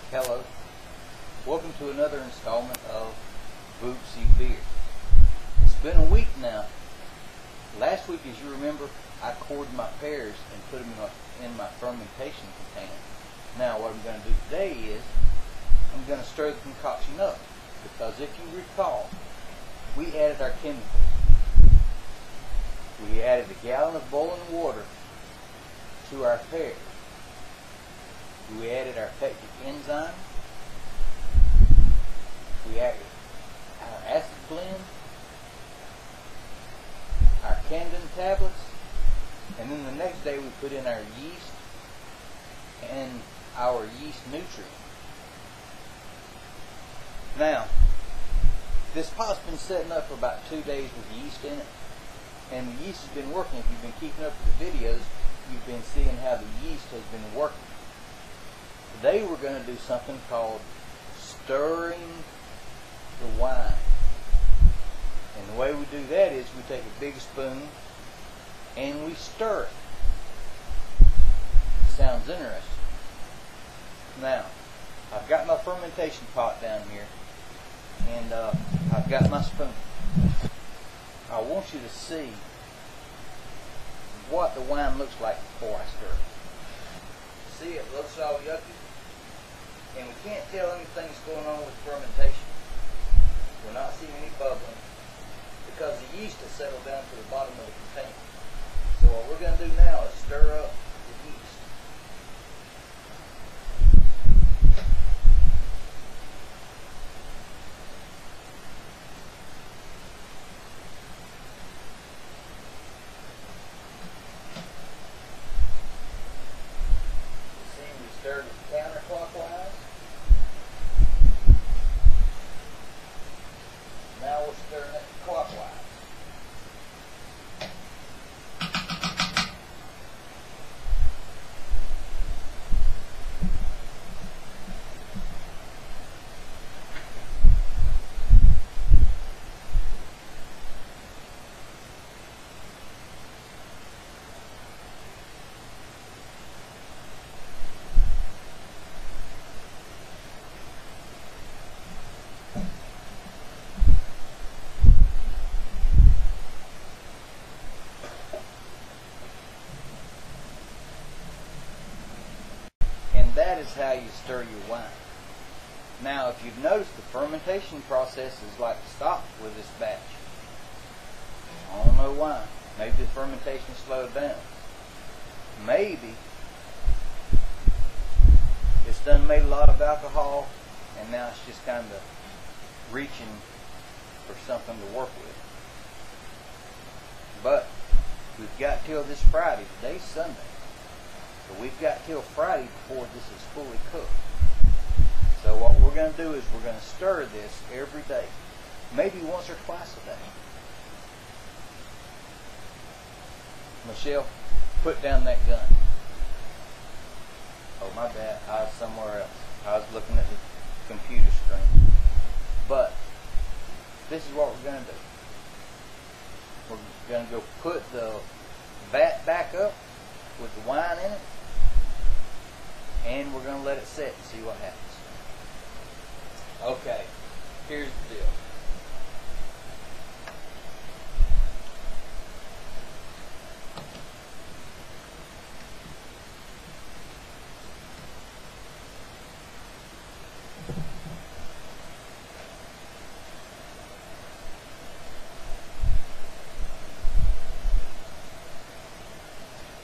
Hello. Welcome to another installment of Bootsy Beer. It's been a week now. Last week, as you remember, I cored my pears and put them in my fermentation container. Now what I'm going to do today is I'm going to stir the concoction up, because if you recall, we added our chemicals. We added a gallon of boiling water to our pears. We added our pectic enzyme. We added our acid blend, our candin tablets, and then the next day we put in our yeast and our yeast nutrient. Now, this pot's been setting up for about 2 days with yeast in it, and the yeast has been working. If you've been keeping up with the videos, you've been seeing how the yeast has been working. Today we're going to do something called stirring the wine. And the way we do that is we take a big spoon and we stir it. Sounds interesting. Now, I've got my fermentation pot down here, and I've got my spoon. I want you to see what the wine looks like before I stir it. See, it looks all yucky, and we can't tell anything's going on with fermentation. We're not seeing any bubbling because the yeast has settled down to the bottom of the container. So what we're going to do now is stir up the yeast. You see, we stirred it counterclockwise. Now we're stirring it clockwise. That is how you stir your wine. Now, if you've noticed, the fermentation process is like stopped with this batch. I don't know why. Maybe the fermentation slowed down. Maybe it's done made a lot of alcohol, and now it's just kind of reaching for something to work with. But we've got till this Friday. Today's Sunday. So we've got till Friday before this is fully cooked. So what we're going to do is we're going to stir this every day. Maybe once or twice a day. Michelle, put down that gun. Oh, my bad. I was somewhere else. I was looking at the computer screen. But this is what we're going to do. We're going to go put the vat back up with the wine in it, and we're going to let it set and see what happens. Okay, here's the deal.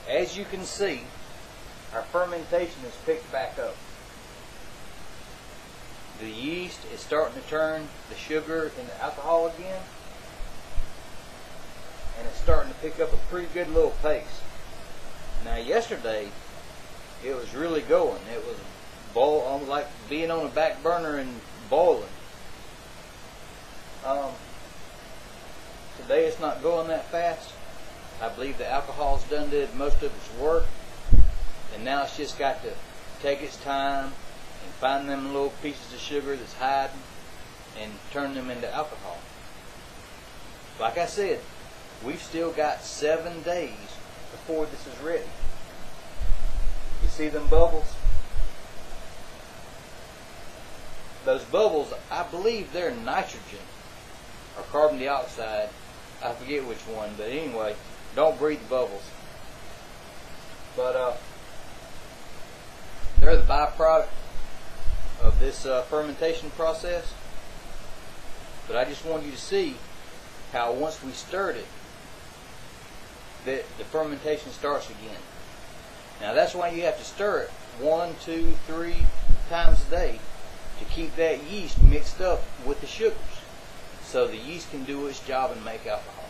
As you can see, our fermentation is picked back up. The yeast is starting to turn the sugar into alcohol again, and it's starting to pick up a pretty good little pace. Now, yesterday it was really going. It was like being on a back burner and boiling. Today it's not going that fast. I believe the alcohol's did most of its work, and now it's just got to take its time and find them little pieces of sugar that's hiding and turn them into alcohol. Like I said, we've still got 7 days before this is ready. You see them bubbles? those bubbles, I believe they're nitrogen or carbon dioxide. I forget which one, but anyway, don't breathe the bubbles. But they're the byproduct of this fermentation process. But I just want you to see how once we stirred it, that the fermentation starts again. Now that's why you have to stir it 1, 2, 3 times a day to keep that yeast mixed up with the sugars, so the yeast can do its job and make alcohol.